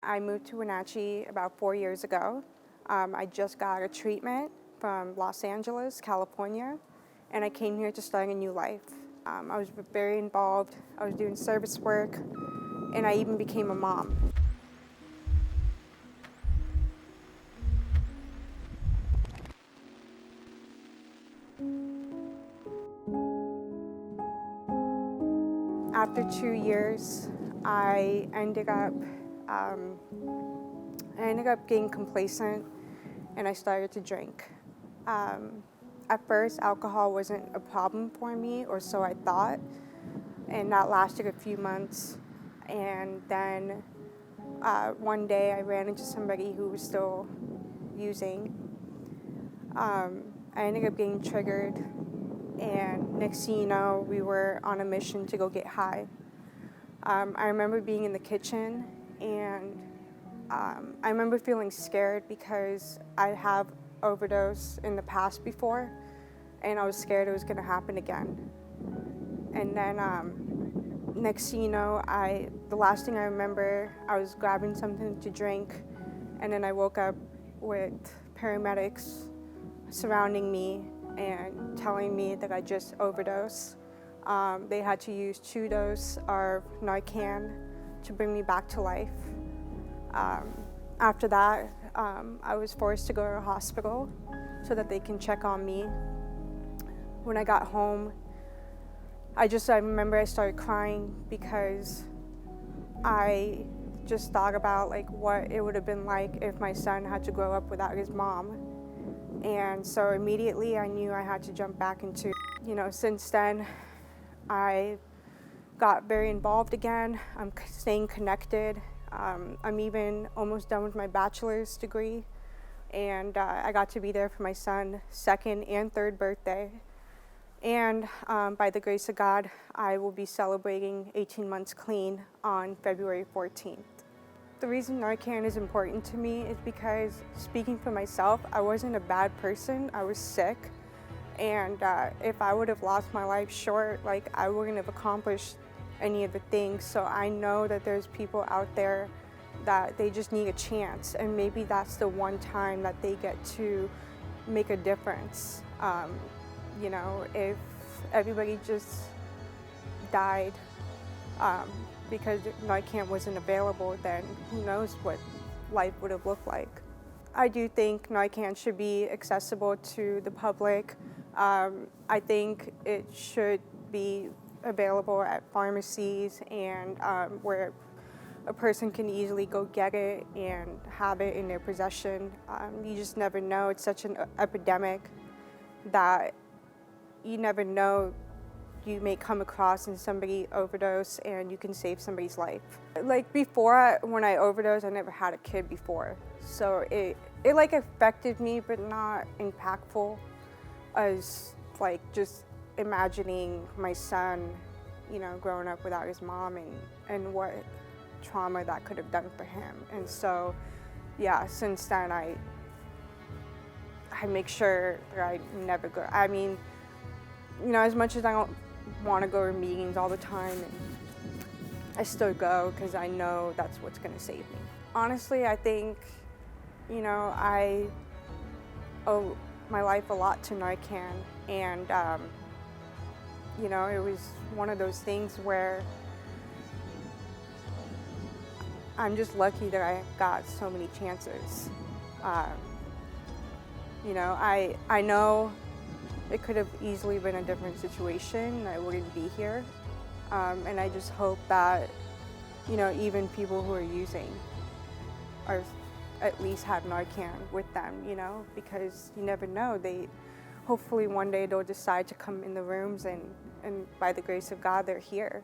I moved to Wenatchee about 4 years ago. I just got a treatment from Los Angeles, California, and I came here to start a new life. I was very involved. I was doing service work, and I even became a mom. After 2 years, I ended up getting complacent, and I started to drink. At first, alcohol wasn't a problem for me, or so I thought, and that lasted a few months. And then one day, I ran into somebody who was still using. I ended up getting triggered, and next thing you know, we were on a mission to go get high. I remember being in the kitchen, and I remember feeling scared because I have overdosed in the past before, and I was scared it was going to happen again. And then next thing you know, the last thing I remember, I was grabbing something to drink, and then I woke up with paramedics surrounding me and telling me that I just overdosed. They had to use 2 doses of Narcan to bring me back to life. After that, I was forced to go to a hospital so that they can check on me. When I got home, I remember I started crying because I just thought about what it would have been like if my son had to grow up without his mom. And so immediately I knew I had to jump back into, since then I got very involved again. I'm staying connected. I'm even almost done with my bachelor's degree, and I got to be there for my son's 2nd and 3rd birthday. And by the grace of God, I will be celebrating 18 months clean on February 14th. The reason Narcan is important to me is because, speaking for myself, I wasn't a bad person. I was sick, and if I would have lost my life short, I wouldn't have accomplished any of the things. So I know that there's people out there that they just need a chance, and maybe that's the one time that they get to make a difference. If everybody just died because Narcan wasn't available, then who knows what life would have looked like. I do think Narcan should be accessible to the public. I think it should be available at pharmacies and where a person can easily go get it and have it in their possession. You just never know. It's such an epidemic that you never know. You may come across and somebody overdose and you can save somebody's life. Before, when I overdosed, I never had a kid before. So it affected me, but not impactful as just imagining my son, growing up without his mom and what trauma that could have done for him. And so, yeah, since then I make sure that I never go. I mean, as much as I don't want to go to meetings all the time, I still go because I know that's what's going to save me. Honestly, I think, I owe my life a lot to Narcan, and it was one of those things where I'm just lucky that I got so many chances. I know it could have easily been a different situation. I wouldn't be here. And I just hope that, even people who are using are at least have Narcan with them, because you never know. Hopefully one day they'll decide to come in the rooms and by the grace of God, they're here,